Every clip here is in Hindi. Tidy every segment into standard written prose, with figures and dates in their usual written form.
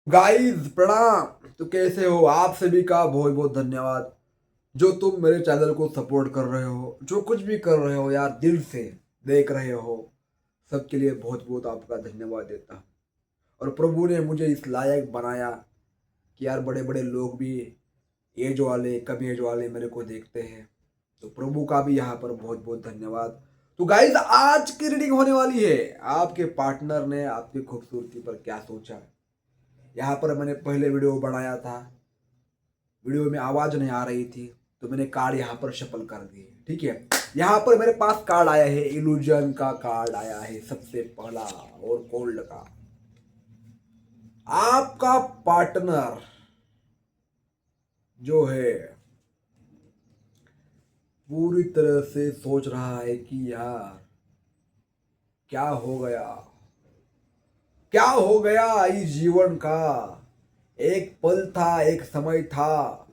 गाइस प्रणाम। तो कैसे हो आप सभी का बहुत बहुत धन्यवाद। जो तुम मेरे चैनल को सपोर्ट कर रहे हो, जो कुछ भी कर रहे हो यार, दिल से देख रहे हो, सबके लिए बहुत बहुत आपका धन्यवाद देता हूं। और प्रभु ने मुझे इस लायक बनाया कि यार बड़े बड़े लोग भी, एज वाले कम एज वाले मेरे को देखते हैं। तो प्रभु का भी यहाँ पर बहुत बहुत धन्यवाद। तो गाइस आज की रीडिंग होने वाली है, आपके पार्टनर ने आपकी खूबसूरती पर क्या सोचा। यहाँ पर मैंने पहले वीडियो बनाया था, वीडियो में आवाज नहीं आ रही थी, तो मैंने कार्ड यहाँ पर शफल कर दिए। ठीक है, यहाँ पर मेरे पास कार्ड आया है, इल्यूजन का कार्ड आया है सबसे पहला, और गोल्ड का। आपका पार्टनर जो है पूरी तरह से सोच रहा है कि यार क्या हो गया, क्या हो गया इस जीवन का। एक पल था, एक समय था,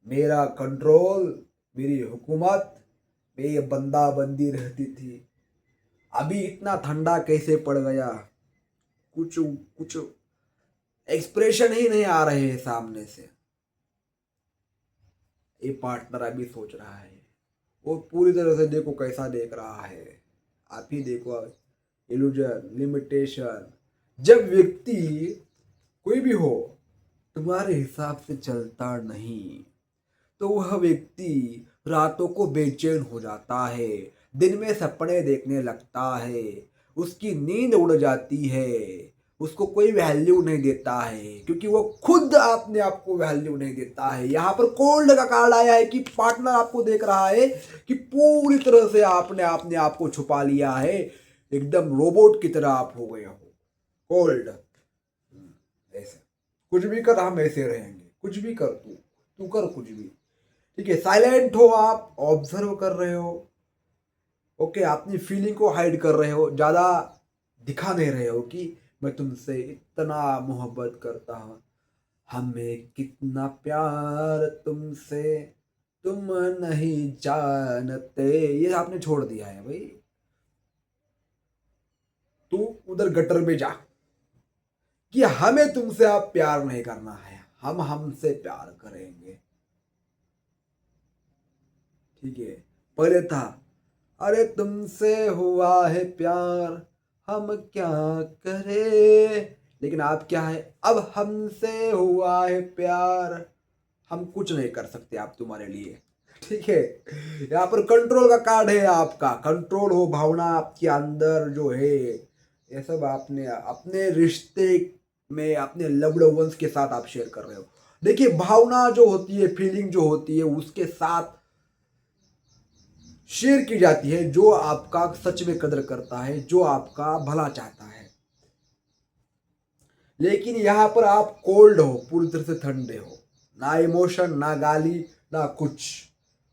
मेरा कंट्रोल, मेरी हुकूमत में ये बंदा बंदी रहती थी। अभी इतना ठंडा कैसे पड़ गया, कुछ कुछ एक्सप्रेशन ही नहीं आ रहे हैं सामने से। ये पार्टनर अभी सोच रहा है, वो पूरी तरह से देखो कैसा देख रहा है। आप ही देखो, इल्यूजन, लिमिटेशन। जब व्यक्ति कोई भी हो तुम्हारे हिसाब से चलता नहीं, तो वह व्यक्ति रातों को बेचैन हो जाता है, दिन में सपने देखने लगता है, उसकी नींद उड़ जाती है, उसको कोई वैल्यू नहीं देता है, क्योंकि वो खुद अपने आप को वैल्यू नहीं देता है। यहाँ पर कोल्ड का कार्ड आया है कि पार्टनर आपको देख रहा है कि पूरी तरह से आपने अपने आप को छुपा लिया है, एकदम रोबोट की तरह आप हो गए हो। कोल्ड, ऐसे कुछ भी कर, हम ऐसे रहेंगे, कुछ भी कर, तू तू कर कुछ भी। ठीक है, साइलेंट हो, आप ऑब्जर्व कर रहे हो। ओके, अपनी फीलिंग को हाइड कर रहे हो, ज्यादा दिखा नहीं रहे हो कि मैं तुमसे इतना मोहब्बत करता हूं, हमें कितना प्यार तुमसे तुम नहीं जानते, ये आपने छोड़ दिया है भाई। तू उधर गटर में जा कि हमें तुमसे आप प्यार नहीं करना है, हम हमसे प्यार करेंगे। ठीक है, पहले था अरे तुमसे हुआ है प्यार, हम क्या करें, लेकिन आप क्या है, अब हमसे हुआ है प्यार, हम कुछ नहीं कर सकते आप तुम्हारे लिए। ठीक है, यहाँ पर कंट्रोल का कार्ड है, आपका कंट्रोल हो, भावना आपके अंदर जो है, ये सब आपने अपने रिश्ते में अपने लव्ड वंस के साथ आप शेयर कर रहे हो। देखिए, भावना जो होती है, फीलिंग जो होती है, उसके साथ शेयर की जाती है जो आपका सच में कदर करता है, जो आपका भला चाहता है। लेकिन यहां पर आप कोल्ड हो, पूरी तरह से ठंडे हो, ना इमोशन, ना गाली, ना कुछ।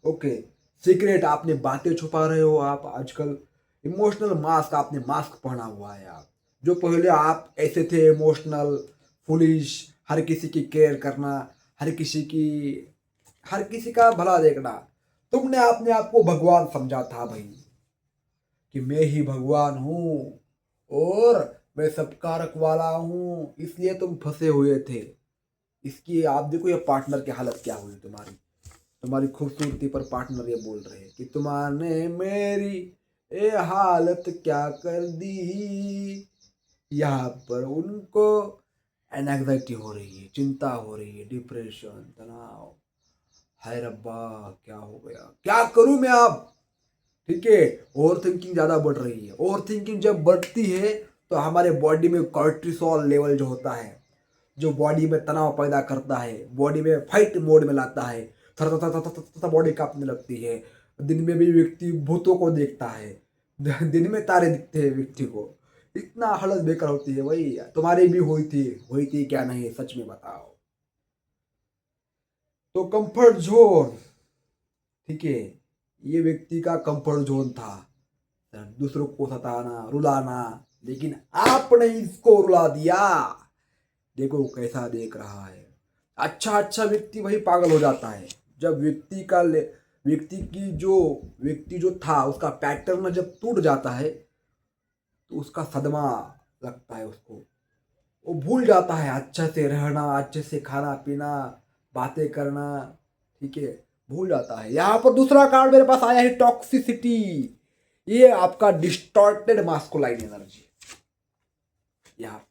ओके, सीक्रेट आपने बातें छुपा रहे हो, आप आजकल इमोशनल मास्क, आपने मास्क पहना हुआ है। आप जो पहले आप ऐसे थे, इमोशनल, फुलिश, हर किसी की केयर करना, हर किसी की, हर किसी का भला देखना, तुमने अपने आप को भगवान समझा था भाई, कि मैं ही भगवान हूँ और मैं सबका रखवाला हूँ, इसलिए तुम फंसे हुए थे। इसकी आप देखो ये पार्टनर की हालत क्या हुई तुम्हारी, तुम्हारी खूबसूरती पर पार्टनर ये बोल रहे हैं कि तुम्हारे मेरी ये हालत क्या कर दी। यहाँ पर उनको एंजाइटी हो रही है, चिंता हो रही है, डिप्रेशन, तनाव, हाय रब्बा क्या हो गया, क्या करूं मैं अब। ठीक है, ओवर थिंकिंग ज्यादा बढ़ रही है। ओवर थिंकिंग जब बढ़ती है तो हमारे बॉडी में कॉर्टिसोल लेवल जो होता है, जो बॉडी में तनाव पैदा करता है, बॉडी में फाइट मोड में लाता है, थर थर थर थर थर बॉडी कांपने लगती है। दिन में भी व्यक्ति भूतों को देखता है, दिन में तारे दिखते हैं व्यक्ति को। इतना हालत बेकार होती है भाई, तुम्हारी भी हुई थी क्या नहीं, सच में बताओ। तो कंफर्ट जोन, ठीक है, ये व्यक्ति का कंफर्ट जोन था, दूसरों को सताना, रुलाना, लेकिन आपने इसको रुला दिया। देखो कैसा देख रहा है। अच्छा अच्छा व्यक्ति वही पागल हो जाता है, जब व्यक्ति जो था उसका पैटर्न जब टूट जाता है तो उसका सदमा लगता है उसको। वो भूल जाता है अच्छे से रहना, अच्छे से खाना पीना, बातें करना। ठीक है, भूल जाता है। यहाँ पर दूसरा कार्ड मेरे पास आया है, टॉक्सिसिटी। ये आपका डिस्टॉर्टेड मास्कुलाइन एनर्जी। यहाँ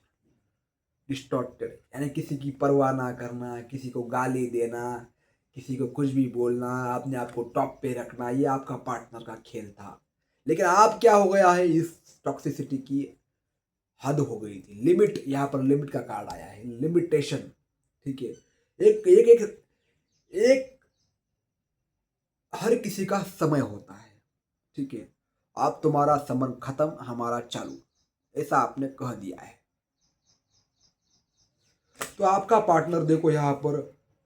डिस्टॉर्टेड यानी किसी की परवाह ना करना, किसी को गाली देना, किसी को कुछ भी बोलना, अपने आप को टॉप पे रखना, ये आपका पार्टनर का खेल था। लेकिन आप क्या हो गया है, इस टॉक्सिसिटी की हद हो गई थी, लिमिट। यहाँ पर लिमिट का कार्ड आया है, लिमिटेशन। ठीक है, एक एक एक एक हर किसी का समय होता है। ठीक है, आप तुम्हारा समय खत्म, हमारा चालू, ऐसा आपने कह दिया है। तो आपका पार्टनर देखो यहाँ पर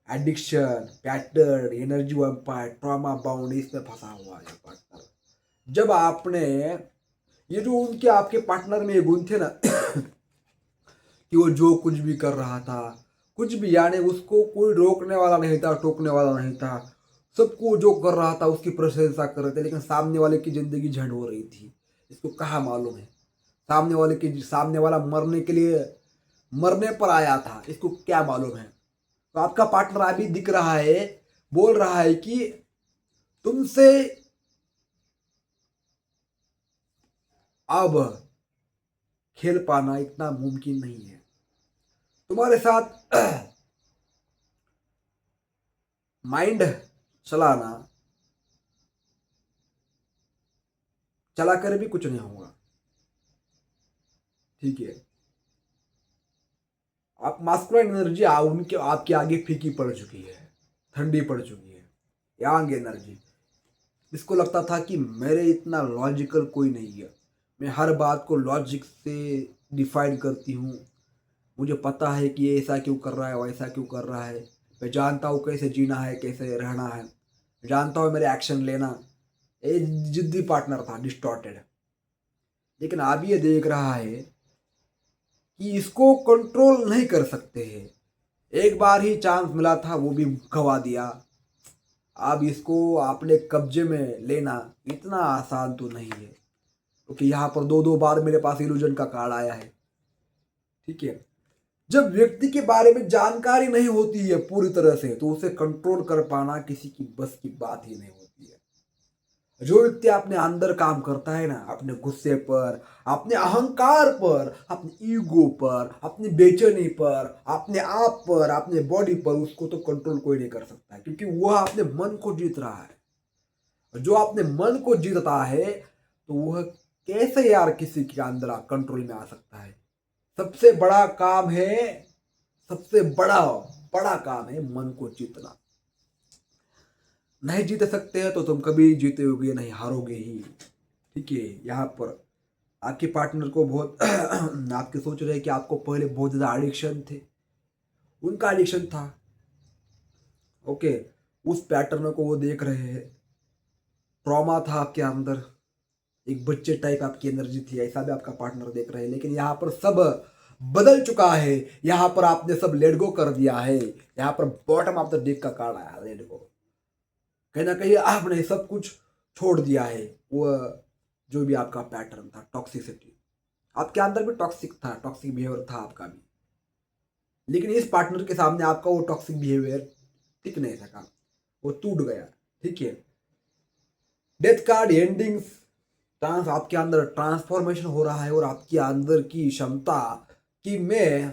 addiction, pattern, energy vampire, trauma bound, इसमें फंसा हुआ है पार्टनर। जब आपने ये जो उनके आपके पार्टनर में ये गुण थे ना कि वो जो कुछ भी कर रहा था, कुछ भी, यानी उसको कोई रोकने वाला नहीं था, टोकने वाला नहीं था, सबको जो कर रहा था उसकी प्रशंसा कर रहे थे, लेकिन सामने वाले की जिंदगी झंड हो रही थी। इसको कहाँ मालूम है, सामने वाला मरने के लिए, मरने पर आया था, इसको क्या मालूम है। तो आपका पार्टनर अभी दिख रहा है, बोल रहा है कि तुमसे अब खेल पाना इतना मुमकिन नहीं है, तुम्हारे साथ माइंड चलाना, चला कर भी कुछ नहीं होगा। ठीक है, आप मास्कुलाइन एनर्जी उनके आपके आगे फीकी पड़ चुकी है, ठंडी पड़ चुकी है। यांग एनर्जी, इसको लगता था कि मेरे इतना लॉजिकल कोई नहीं है, मैं हर बात को लॉजिक से डिफाइन करती हूँ, मुझे पता है कि ये ऐसा क्यों कर रहा है, वैसा क्यों कर रहा है, मैं जानता हूँ कैसे जीना है, कैसे रहना है, जानता हूँ मेरे एक्शन लेना। ये जिद्दी पार्टनर था, डिस्टॉर्टेड। लेकिन अब ये देख रहा है कि इसको कंट्रोल नहीं कर सकते हैं। एक बार ही चांस मिला था, वो भी गवा दिया। अब इसको अपने कब्जे में लेना इतना आसान तो नहीं है, क्योंकि यहाँ पर दो दो बार मेरे पास इल्यूजन का कार्ड आया है। ठीक है, जब व्यक्ति के बारे में जानकारी नहीं होती है पूरी तरह से, तो उसे कंट्रोल कर पाना किसी की बस की बात ही नहीं होती है। जो व्यक्ति अपने अंदर काम करता है ना, अपने गुस्से पर, अपने अहंकार पर, अपने ईगो पर, अपनी बेचैनी पर, अपने आप पर, अपने बॉडी पर, उसको तो कंट्रोल कोई नहीं कर सकता है, क्योंकि वह अपने मन को जीत रहा है। जो अपने मन को जीतता है, तो वह कैसे यार किसी के अंदर कंट्रोल में आ सकता है। सबसे बड़ा काम है, सबसे बड़ा बड़ा काम है मन को जीतना। नहीं जीत सकते हैं तो तुम कभी जीतोगे नहीं, हारोगे ही। ठीक है, यहाँ पर आपके पार्टनर को बहुत आपके सोच रहे हैं कि आपको पहले बहुत ज़्यादा एडिक्शन थे, उनका एडिक्शन था। ओके, उस पैटर्न को वो देख रहे हैं, ट्रॉमा था आपके अंदर, एक बच्चे टाइप आपकी एनर्जी थी, ऐसा भी आपका पार्टनर देख रहे हैं। लेकिन यहाँ पर सब बदल चुका है, यहाँ पर आपने सब लेट गो कर दिया है। यहाँ पर बॉटम ऑफ द डेक का कार्ड आया, लेट गो। कहीं ना कहीं आपने सब कुछ छोड़ दिया है। वो जो भी आपका पैटर्न था, टॉक्सिसिटी, आपके अंदर भी टॉक्सिक था, टॉक्सिक बिहेवियर था आपका भी, लेकिन इस पार्टनर के सामने आपका वो टॉक्सिक बिहेवियर टिक नहीं सका, वो टूट गया। ठीक है, डेथ कार्ड, एंडिंग्स, ट्रांस, आपके अंदर ट्रांसफॉर्मेशन हो रहा है, और आपके अंदर की क्षमता कि मैं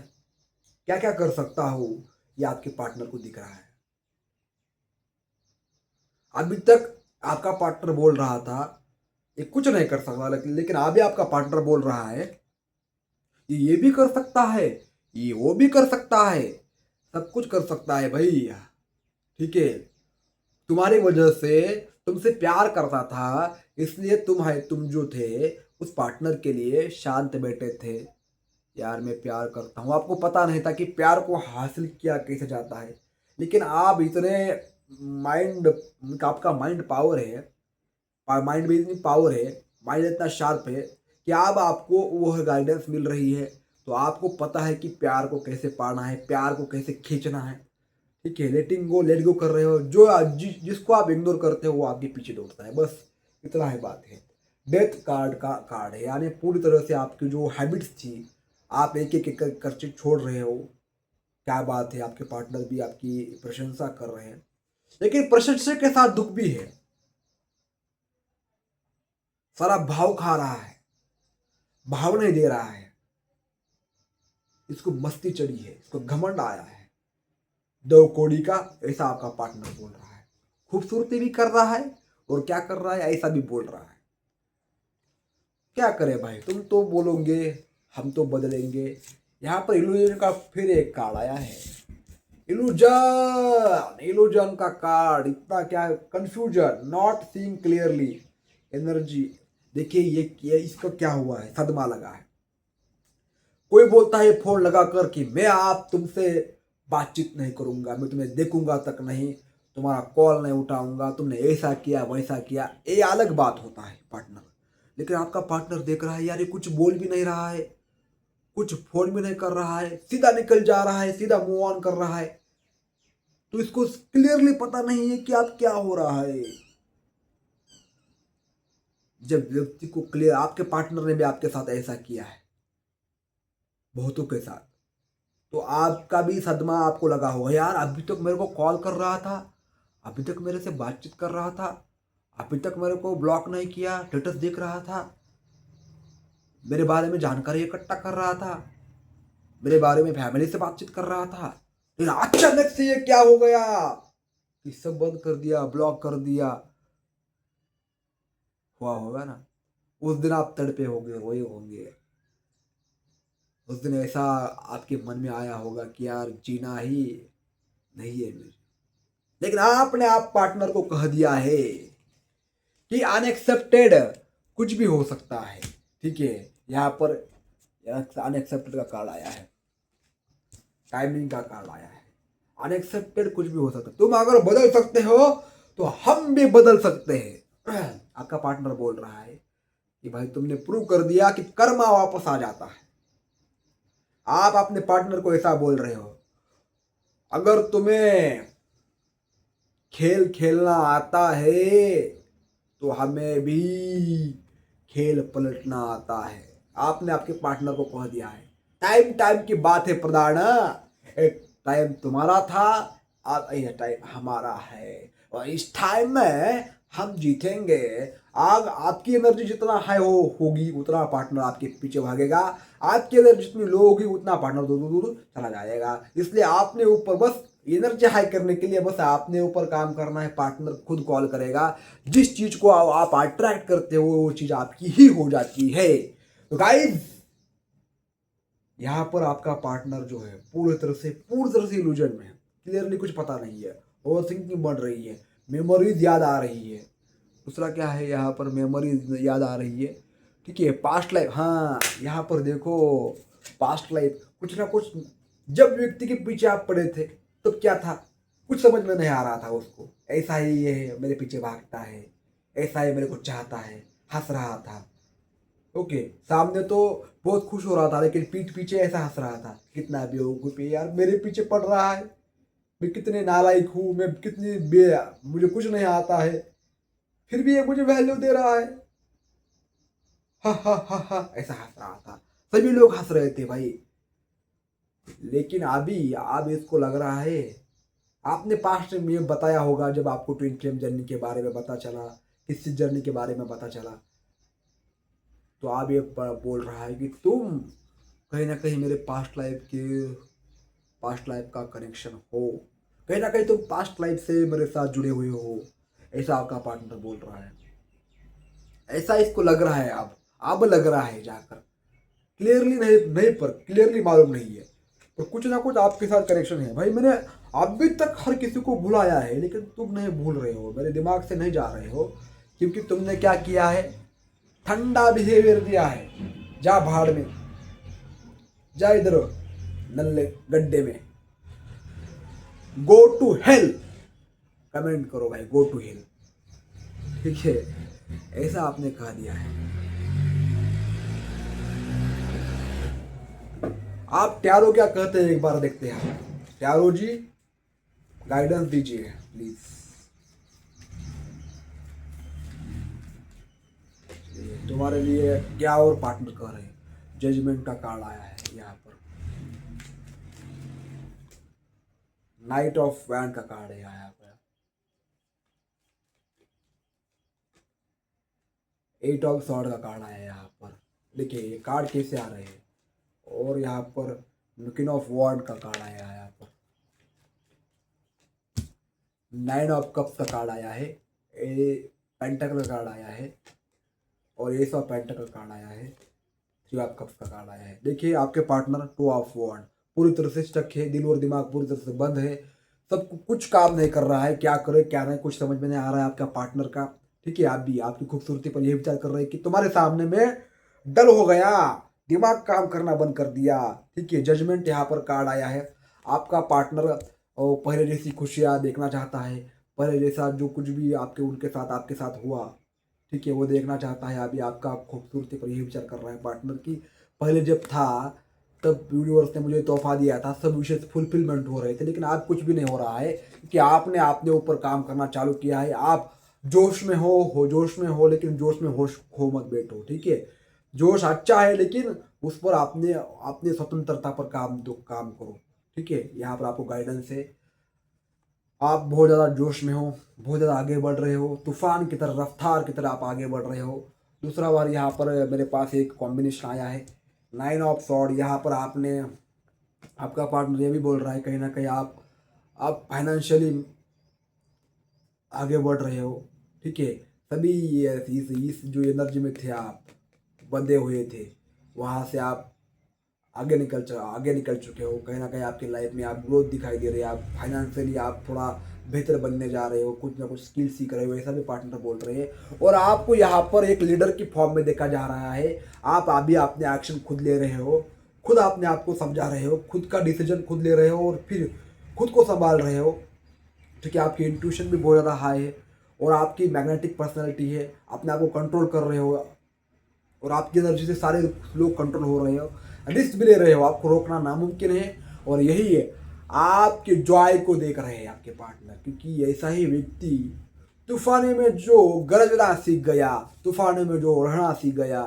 क्या क्या कर सकता हूँ, ये आपके पार्टनर को दिख रहा है। अभी तक आपका पार्टनर बोल रहा था ये कुछ नहीं कर सकता, लेकिन अभी आपका पार्टनर बोल रहा है ये भी कर सकता है, ये वो भी कर सकता है, सब कुछ कर सकता है भैया। ठीक है, तुम्हारी वजह से, तुमसे प्यार करता था, इसलिए तुम जो थे उस पार्टनर के लिए शांत बैठे थे। यार मैं प्यार करता हूँ, आपको पता नहीं था कि प्यार को हासिल किया कैसे जाता है। लेकिन आप इतने माइंड, आपका माइंड पावर है, माइंड में इतनी पावर है, माइंड इतना शार्प है कि अब आपको वह गाइडेंस मिल रही है। तो आपको पता है कि प्यार को कैसे पाना है, प्यार को कैसे खींचना है। ठीक है, लेटिंग गो, लेट गो कर रहे हो, जिसको आप इग्नोर करते हो वो आपके पीछे दौड़ता है, बस इतना ही बात है। डेथ कार्ड का कार्ड है, यानी पूरी तरह से आपकी जो हैबिट्स थी आप एक एक एक खर्चे छोड़ रहे हो, क्या बात है, आपके पार्टनर भी आपकी प्रशंसा कर रहे हैं, लेकिन प्रशंसा के साथ दुख भी है। सारा भाव खा रहा है, भाव नहीं दे रहा है, इसको मस्ती चढ़ी है, इसको घमंड आया है, 2 कौड़ी का, ऐसा आपका पार्टनर बोल रहा है। खूबसूरती भी कर रहा है और क्या कर रहा है, ऐसा भी बोल रहा है। क्या करें भाई, तुम तो बोलोगे हम तो बदलेंगे। यहाँ पर इल्यूजन का फिर एक कार्ड आया है। इल्यूजन का कार्ड, इतना क्या confusion, not seeing clearly, energy. देखिए ये इसका क्या हुआ है, सदमा लगा है। कोई बोलता है फोन लगाकर कि मैं आप तुमसे बातचीत नहीं करूंगा, मैं तुम्हें देखूंगा तक नहीं, तुम्हारा कॉल नहीं उठाऊंगा, तुमने ऐसा किया वैसा किया, ये अलग बात होता है पार्टनर। लेकिन आपका पार्टनर देख रहा है यार ये कुछ बोल भी नहीं रहा है, कुछ फोन भी नहीं कर रहा है, सीधा निकल जा रहा है, सीधा मूव ऑन कर रहा है, तो इसको क्लियरली पता नहीं है कि आप क्या हो रहा है। जब व्यक्ति को क्लियर, आपके पार्टनर ने भी आपके साथ ऐसा किया है बहुतों के साथ, तो आपका भी सदमा आपको लगा होगा, यार अभी तक मेरे को कॉल कर रहा था, अभी तक मेरे से बातचीत कर रहा था, अभी तक मेरे को ब्लॉक नहीं किया, स्टेटस देख रहा था, मेरे बारे में जानकारी इकट्ठा कर रहा था, मेरे बारे में फैमिली से बातचीत कर रहा था, लेकिन अचानक से ये क्या हो गया कि सब बंद कर दिया, ब्लॉक कर दिया। हुआ होगा ना, उस दिन आप तड़पे होंगे, रोए होंगे, उस दिन ऐसा आपके मन में आया होगा कि यार जीना ही नहीं है मुझे। लेकिन आपने आप पार्टनर को कह दिया है कि अनएक्सेप्टेड, कुछ भी हो सकता है, ठीक है। यहाँ पर अनएक्सेप्टेड का कार्ड आया है, टाइमिंग का कार्ड आया है, अनएक्सेप्टेड कुछ भी हो सकता है। तुम अगर बदल सकते हो तो हम भी बदल सकते हैं। आपका पार्टनर बोल रहा है कि भाई तुमने प्रूव कर दिया कि कर्मा वापस आ जाता है। आप अपने पार्टनर को ऐसा बोल रहे हो, अगर तुम्हें खेल खेलना आता है तो हमें भी खेल पलटना आता है। आपने आपके पार्टनर को कह दिया है। टाइम टाइम की बात है प्रधान, एक टाइम तुम्हारा था, अब यह टाइम हमारा है, और इस टाइम में हम जीतेंगे। आग आपकी एनर्जी जितना हाई होगी उतना पार्टनर आपके पीछे भागेगा, आपकी एनर्जी जितनी लो होगी उतना पार्टनर दूर दूर दूर चला जाएगा। इसलिए आपने ऊपर बस एनर्जी हाई करने के लिए बस आपने ऊपर काम करना है, पार्टनर खुद कॉल करेगा। जिस चीज को आप अट्रैक्ट करते हो वो चीज आपकी ही हो जाती है। तो गाइस यहाँ पर आपका पार्टनर जो है पूरी तरह से इल्यूजन में है, क्लियरली कुछ पता नहीं है, ओवर थिंकिंग बढ़ रही है, मेमोरीज याद आ रही है। दूसरा क्या है, यहाँ पर मेमोरीज याद आ रही है, ठीक है। पास्ट लाइफ, हाँ यहाँ पर देखो पास्ट लाइफ, कुछ ना कुछ, जब व्यक्ति के पीछे आप पड़े थे तब क्या था, कुछ समझ में नहीं आ रहा था उसको, ऐसा ही ये मेरे पीछे भागता है, ऐसा ही मेरे को चाहता है, हंस रहा था। ओके, सामने तो बहुत खुश हो रहा था लेकिन पीठ पीछे ऐसा हंस रहा था, कितना बेवकूफ है यार, मेरे पीछे पड़ रहा है, मैं कितने नालायक हूँ, मैं कितनी मुझे कुछ नहीं आता है, फिर भी ये मुझे वैल्यू दे रहा है, हा हा हा हा, ऐसा हंस रहा था। सभी लोग हंस रहे थे भाई। लेकिन अभी अब इसको लग रहा है, आपने पास्ट में बताया होगा जब आपको ट्विन फ्लेम जर्नी के बारे में पता चला, किसी जर्नी के बारे में पता चला, तो आप ये बोल रहा है कि तुम कहीं ना कहीं मेरे पास्ट लाइफ का कनेक्शन हो, कहीं ना कहीं तुम पास्ट लाइफ से मेरे साथ जुड़े हुए हो, ऐसा आपका पार्टनर बोल रहा है। ऐसा इसको लग रहा है, अब लग रहा है, जाकर क्लियरली नहीं नहीं पर क्लियरली मालूम नहीं है, तो कुछ ना कुछ आपके साथ कनेक्शन है भाई। मैंने अभी तक हर किसी को भुलाया है लेकिन तुम नहीं भूल रहे हो, मेरे दिमाग से नहीं जा रहे हो, क्योंकि तुमने क्या किया है, ठंडा बिहेवियर दिया है। जा भाड़ में, जा इधर नल्ले गड्ढे में, गो टू हेल, कमेंट करो भाई, गो टू हेल, ठीक है, ऐसा आपने कहा दिया है। आप ट्यारो क्या कहते हैं एक बार देखते हैं। ट्यारो जी गाइडेंस दीजिए प्लीज। तुम्हारे लिए क्या और पार्टनर कह रहे हैं, जजमेंट का कार्ड आया है। यहाँ पर नाइट ऑफ वैंड का कार्ड है यहाँ पर, 8 ऑफ सॉर्ड का कार्ड आया यहाँ पर। देखिए ये कार्ड कैसे आ रहे हैं। और यहाँ पर क्वीन ऑफ वॉन्ड का कार्ड आया है यहाँ पर, 9 ऑफ कप्स का कार्ड आया है, ए पेंटाकल का कार्ड आया है और एस ऑफ पेंटाकल का कार्ड आया है, 3 ऑफ कप्स का कार्ड आया है। देखिए आपके पार्टनर 2 ऑफ वॉन्ड पूरी तरह से स्टक है, दिल और दिमाग पूरी तरह से बंद है, सब कुछ काम नहीं कर रहा है, क्या करे क्या नहीं कुछ समझ में नहीं आ रहा है आपका पार्टनर का। ठीक है, आप भी आपकी खूबसूरती पर यह विचार कर रहे हैं कि तुम्हारे सामने में डल हो गया, दिमाग काम करना बंद कर दिया। ठीक है, जजमेंट यहाँ पर कार्ड आया है। आपका पार्टनर पहले जैसी खुशियाँ देखना चाहता है, पहले जैसा जो कुछ भी आपके उनके साथ आपके साथ हुआ, ठीक है, वो देखना चाहता है। अभी आपका खूबसूरती पर यही विचार कर रहा है पार्टनर की पहले जब था तब यूनिवर्स ने मुझे तोहफा दिया था, सब विशेष फुलफिलमेंट हो रहे थे, लेकिन आज कुछ भी नहीं हो रहा है कि आपने अपने ऊपर काम करना चालू किया है। आप जोश में हो जोश में हो, लेकिन जोश में होश खो मत बैठो। ठीक है, जोश अच्छा है लेकिन उस पर आपने अपनी स्वतंत्रता पर काम करो। ठीक है, यहाँ पर आपको गाइडेंस है। आप बहुत ज़्यादा जोश में हो, बहुत ज़्यादा आगे बढ़ रहे हो, तूफान की तरह रफ्तार की तरह आप आगे बढ़ रहे हो। दूसरा बार यहाँ पर मेरे पास एक कॉम्बिनेशन आया है 9 ऑफ सॉर्ड। यहाँ पर आपने आपका पार्टनर ये भी बोल रहा है कहीं ना कहीं आप फाइनेंशियली आगे बढ़ रहे हो। ठीक है, सभी इस जो एनर्जी में थे आप बंधे हुए थे, वहाँ से आप आगे निकल चुके हो। कहीं ना कहीं आपकी लाइफ में आप ग्रोथ दिखाई दे रही है, आप फाइनेंशियली आप थोड़ा बेहतर बनने जा रहे हो, कुछ ना कुछ स्किल सीख रहे हो, ऐसा भी पार्टनर बोल रहे हैं। और आपको यहाँ पर एक लीडर की फॉर्म में देखा जा रहा है। आप अभी अपने एक्शन खुद ले रहे हो, खुद अपने आप को समझा रहे हो, खुद का डिसीजन खुद ले रहे हो और फिर खुद को संभाल रहे हो। ठीक है, आपकी इंट्यूशन भी बहुत ज़्यादा हाई है और आपकी मैग्नेटिक पर्सनैलिटी है, अपने आप को कंट्रोल कर रहे हो और आपकी एनर्जी से सारे लोग कंट्रोल हो रहे हो, रिस्क भी ले रहे हो, आपको रोकना नामुमकिन है। और यही है, आपके जॉय को देख रहे हैं आपके पार्टनर, क्योंकि ऐसा ही व्यक्ति तूफाने में जो गरजना सीख गया, तूफाने में जो रहना सीख गया,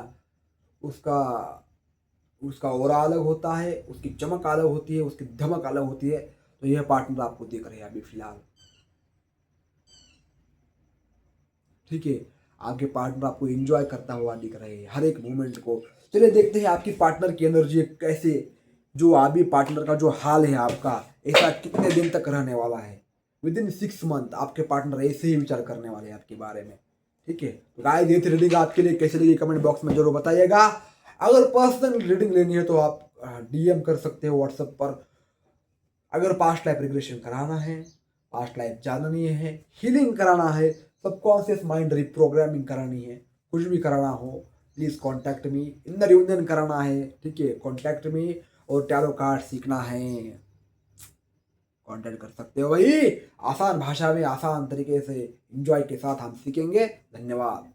उसका उसका ओरा अलग होता है, उसकी चमक अलग होती है, उसकी धमक अलग होती है। तो यह पार्टनर आपको देख रहे हैं अभी फिलहाल। ठीक है, आपके पार्टनर आपको एंजॉय करता हुआ दिख रहे हैं हर एक मोमेंट को। चलिए देखते हैं आपकी पार्टनर की एनर्जी कैसे, जो अभी पार्टनर का जो हाल है आपका, ऐसा कितने दिन तक रहने वाला है। विद इन 6 मंथ आपके पार्टनर ऐसे ही विचार करने वाले हैं आपके बारे में। ठीक है, तो गाइस ये थी रीडिंग आपके लिए, कैसे लगी कमेंट बॉक्स में जरूर बताइएगा। अगर पर्सनल रीडिंग लेनी है तो आप DM कर सकते हो व्हाट्सएप पर। अगर पास्ट लाइफ रिग्रेशन कराना है, पास्ट लाइफ जाननी है, हीलिंग कराना है, सबकॉन्शियस माइंड रिप्रोग्रामिंग करानी है, कुछ भी कराना हो, please contact me. Inner union कराना है, ठीक है, कॉन्टैक्ट मी। और टैरो कार्ड सीखना है, कॉन्टैक्ट कर सकते हो भाई। आसान भाषा में आसान तरीके से एंजॉय के साथ हम सीखेंगे। धन्यवाद।